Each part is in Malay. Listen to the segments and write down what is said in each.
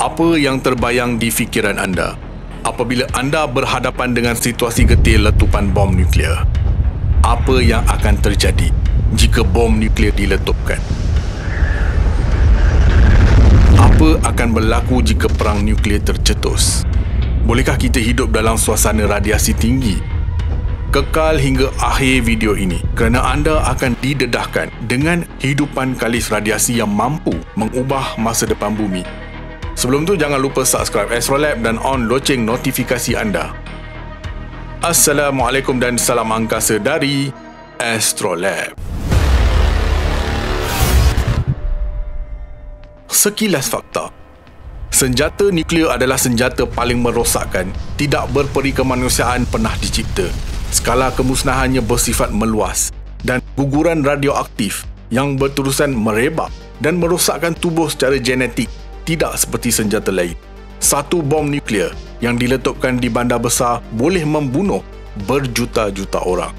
Apa yang terbayang di fikiran anda apabila anda berhadapan dengan situasi getir letupan bom nuklear? Apa yang akan terjadi jika bom nuklear diletupkan? Apa akan berlaku jika perang nuklear tercetus? Bolehkah kita hidup dalam suasana radiasi tinggi? Kekal hingga akhir video ini kerana anda akan didedahkan dengan hidupan kalis radiasi yang mampu mengubah masa depan bumi. Sebelum tu, jangan lupa subscribe Astrolab dan on loceng notifikasi anda. Assalamualaikum dan salam angkasa dari Astrolab. Sekilas fakta. Senjata nuklear adalah senjata paling merosakkan, tidak berperi kemanusiaan pernah dicipta. Skala kemusnahannya bersifat meluas dan guguran radioaktif yang berterusan merebak dan merosakkan tubuh secara genetik tidak seperti senjata lain. Satu bom nuklear yang diletupkan di bandar besar boleh membunuh berjuta-juta orang.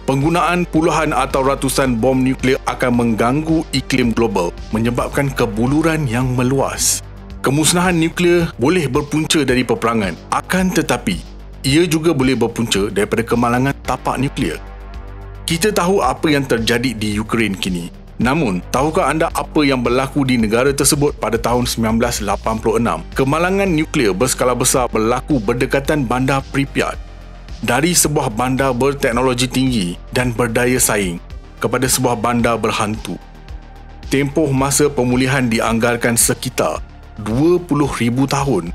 Penggunaan puluhan atau ratusan bom nuklear akan mengganggu iklim global, menyebabkan kebuluran yang meluas. Kemusnahan nuklear boleh berpunca dari peperangan, akan tetapi ia juga boleh berpunca daripada kemalangan tapak nuklear. Kita tahu apa yang terjadi di Ukraine kini. Namun, tahukah anda apa yang berlaku di negara tersebut pada tahun 1986? Kemalangan nuklear berskala besar berlaku berdekatan bandar Pripyat. Dari sebuah bandar berteknologi tinggi dan berdaya saing kepada sebuah bandar berhantu. Tempoh masa pemulihan dianggarkan sekitar 20,000 tahun.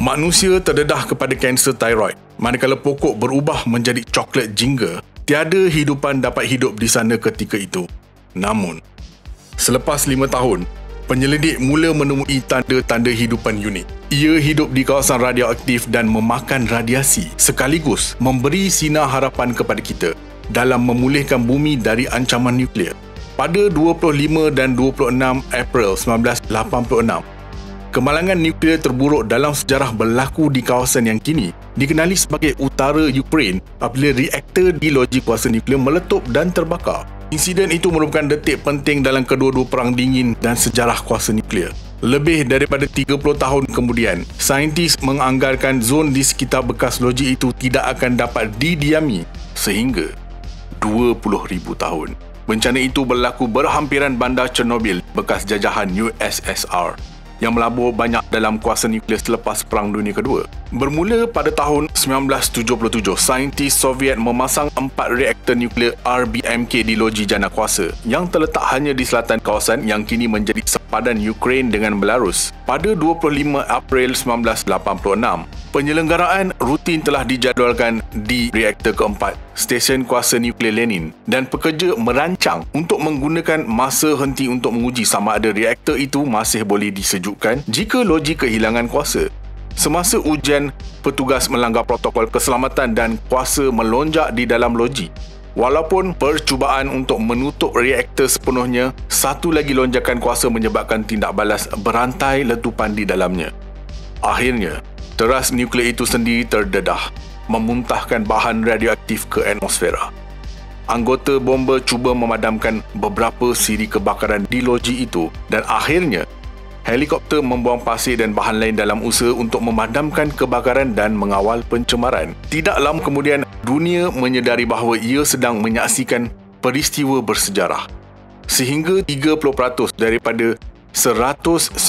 Manusia terdedah kepada kanser tiroid, manakala pokok berubah menjadi coklat jingga. Tiada hidupan dapat hidup di sana ketika itu. Namun, selepas 5 tahun, penyelidik mula menemui tanda-tanda hidupan unik. Ia hidup di kawasan radioaktif dan memakan radiasi, sekaligus memberi sinar harapan kepada kita dalam memulihkan bumi dari ancaman nuklear. Pada 25 dan 26 April 1986, kemalangan nuklear terburuk dalam sejarah berlaku di kawasan yang kini dikenali sebagai utara Ukraine apabila reaktor di loji kuasa nuklear meletup dan terbakar. Insiden itu merupakan detik penting dalam kedua-dua perang dingin dan sejarah kuasa nuklear. Lebih daripada 30 tahun kemudian, saintis menganggarkan zon di sekitar bekas loji itu tidak akan dapat didiami sehingga 20,000 tahun. Bencana itu berlaku berhampiran bandar Chernobyl, bekas jajahan USSR, yang melabur banyak dalam kuasa nuklear selepas Perang Dunia Kedua. Bermula pada tahun 1977, saintis Soviet memasang 4 reaktor nuklear RBMK di loji jana kuasa yang terletak hanya di selatan kawasan yang kini menjadi sepadan Ukraine dengan Belarus. Pada 25 April 1986, penyelenggaraan rutin telah dijadualkan di reaktor keempat, stesen kuasa nuklear Lenin, dan pekerja merancang untuk menggunakan masa henti untuk menguji sama ada reaktor itu masih boleh disejukkan jika loji kehilangan kuasa. Semasa ujian, petugas melanggar protokol keselamatan dan kuasa melonjak di dalam loji. Walaupun percubaan untuk menutup reaktor sepenuhnya, satu lagi lonjakan kuasa menyebabkan tindak balas berantai letupan di dalamnya. Akhirnya, teras nuklear itu sendiri terdedah, memuntahkan bahan radioaktif ke atmosfera. Anggota bomber cuba memadamkan beberapa siri kebakaran di loji itu dan akhirnya helikopter membuang pasir dan bahan lain dalam usaha untuk memadamkan kebakaran dan mengawal pencemaran. Tidak lama kemudian, dunia menyedari bahawa ia sedang menyaksikan peristiwa bersejarah. Sehingga 30% daripada 190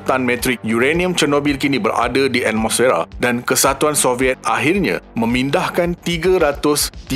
tan metrik uranium Chernobyl kini berada di atmosfera dan Kesatuan Soviet akhirnya memindahkan 335,000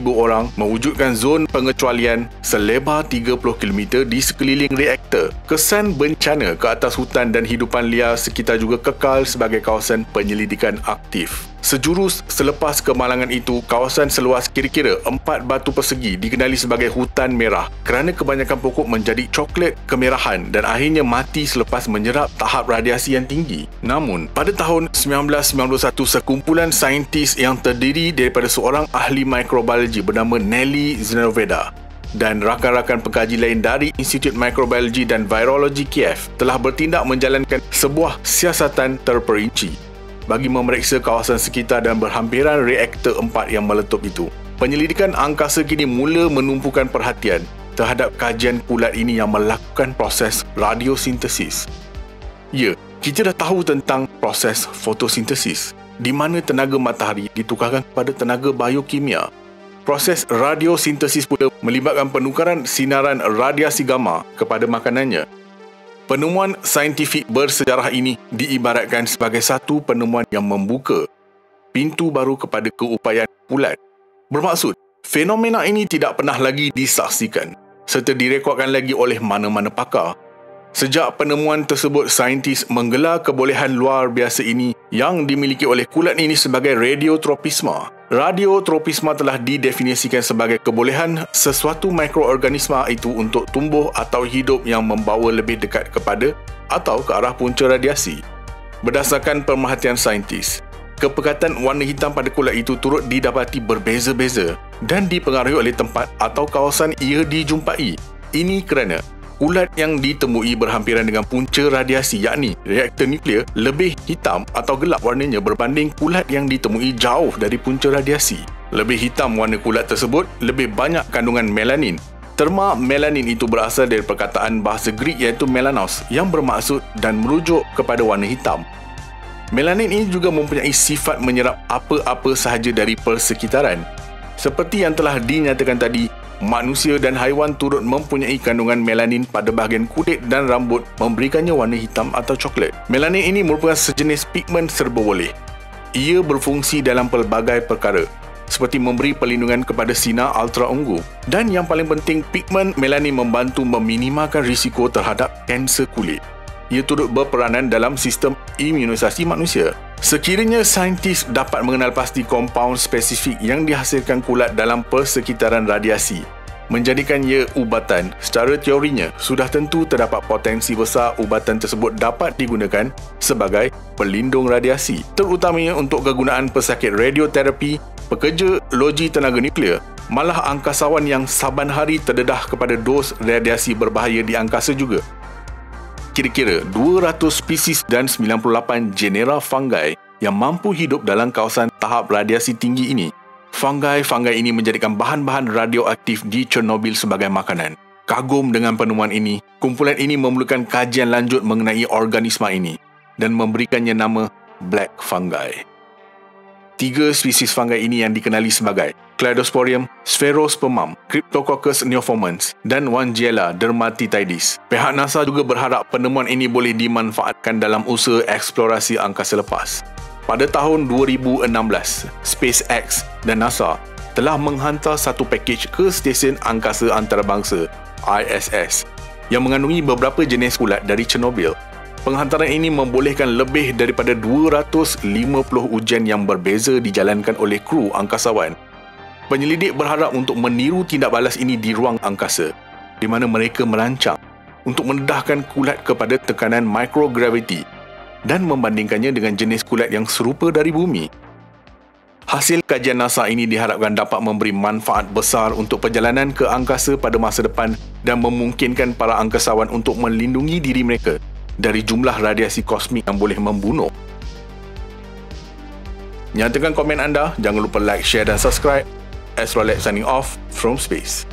orang mewujudkan zon pengecualian selebar 30 km di sekeliling reaktor. Kesan bencana ke atas hutan dan hidupan liar sekitar juga kekal sebagai kawasan penyelidikan aktif. Sejurus selepas kemalangan itu, kawasan seluas kira-kira 4 batu persegi dikenali sebagai hutan merah kerana kebanyakan pokok menjadi coklat kemerahan dan akhirnya mati selepas menyerap tahap radiasi yang tinggi. Namun, pada tahun 1991, sekumpulan saintis yang terdiri daripada seorang ahli mikrobiologi bernama Nelly Zneroveda dan rakan-rakan pengkaji lain dari Institut Mikrobiologi dan Virologi Kiev telah bertindak menjalankan sebuah siasatan terperinci bagi memeriksa kawasan sekitar dan berhampiran reaktor 4 yang meletup itu. Penyelidikan angkasa kini mula menumpukan perhatian terhadap kajian pulat ini yang melakukan proses radiosintesis. Ya, kita dah tahu tentang proses fotosintesis, di mana tenaga matahari ditukarkan kepada tenaga biokimia. Proses radiosintesis pula melibatkan penukaran sinaran radiasi gamma kepada makanannya. Penemuan saintifik bersejarah ini diibaratkan sebagai satu penemuan yang membuka pintu baru kepada keupayaan kulat. Bermaksud, fenomena ini tidak pernah lagi disaksikan serta direkodkan lagi oleh mana-mana pakar. Sejak penemuan tersebut, saintis menggelar kebolehan luar biasa ini yang dimiliki oleh kulat ini sebagai radiotropisma. Radiotropisma telah didefinisikan sebagai kebolehan sesuatu mikroorganisma itu untuk tumbuh atau hidup yang membawa lebih dekat kepada atau ke arah punca radiasi. Berdasarkan pemerhatian saintis, kepekatan warna hitam pada kulat itu turut didapati berbeza-beza dan dipengaruhi oleh tempat atau kawasan ia dijumpai. Ini kerana kulat yang ditemui berhampiran dengan punca radiasi, yakni reaktor nuklear, lebih hitam atau gelap warnanya berbanding kulat yang ditemui jauh dari punca radiasi. Lebih hitam warna kulat tersebut, lebih banyak kandungan melanin. Terma melanin itu berasal dari perkataan bahasa Greek iaitu melanos yang bermaksud dan merujuk kepada warna hitam. Melanin ini juga mempunyai sifat menyerap apa-apa sahaja dari persekitaran. Seperti yang telah dinyatakan tadi, manusia dan haiwan turut mempunyai kandungan melanin pada bahagian kulit dan rambut, memberikannya warna hitam atau coklat. Melanin ini merupakan sejenis pigmen serba boleh. Ia berfungsi dalam pelbagai perkara, seperti memberi perlindungan kepada sinar ultraungu. Dan yang paling penting, pigmen melanin membantu meminimalkan risiko terhadap kanser kulit. Ia turut berperanan dalam sistem imunisasi manusia. Sekiranya saintis dapat mengenal pasti kompaun spesifik yang dihasilkan kulat dalam persekitaran radiasi, menjadikan ia ubatan, secara teorinya sudah tentu terdapat potensi besar ubatan tersebut dapat digunakan sebagai pelindung radiasi, terutamanya untuk kegunaan pesakit radioterapi, pekerja loji tenaga nuklear, malah angkasawan yang saban hari terdedah kepada dos radiasi berbahaya di angkasa juga. Kira-kira 200 spesies dan 98 genera fungi yang mampu hidup dalam kawasan tahap radiasi tinggi ini. Fungi ini menjadikan bahan-bahan radioaktif di Chernobyl sebagai makanan. Kagum dengan penemuan ini, kumpulan ini memerlukan kajian lanjut mengenai organisma ini dan memberikannya nama black fungi. 3 spesies fungi ini yang dikenali sebagai Cladosporium, Sphaerospermum, Cryptococcus neoformans dan Wandjella dermatitidis. Pihak NASA juga berharap penemuan ini boleh dimanfaatkan dalam usaha eksplorasi angkasa lepas. Pada tahun 2016, SpaceX dan NASA telah menghantar satu pakej ke stesen angkasa antarabangsa ISS yang mengandungi beberapa jenis kulat dari Chernobyl. Penghantaran ini membolehkan lebih daripada 250 ujian yang berbeza dijalankan oleh kru angkasawan. Penyelidik berharap untuk meniru tindak balas ini di ruang angkasa, di mana mereka merancang untuk mendedahkan kulat kepada tekanan microgravity dan membandingkannya dengan jenis kulat yang serupa dari bumi. Hasil kajian NASA ini diharapkan dapat memberi manfaat besar untuk perjalanan ke angkasa pada masa depan dan memungkinkan para angkasawan untuk melindungi diri mereka dari jumlah radiasi kosmik yang boleh membunuh. Nyatakan komen anda, jangan lupa like, share dan subscribe. Astrolab signing off from space.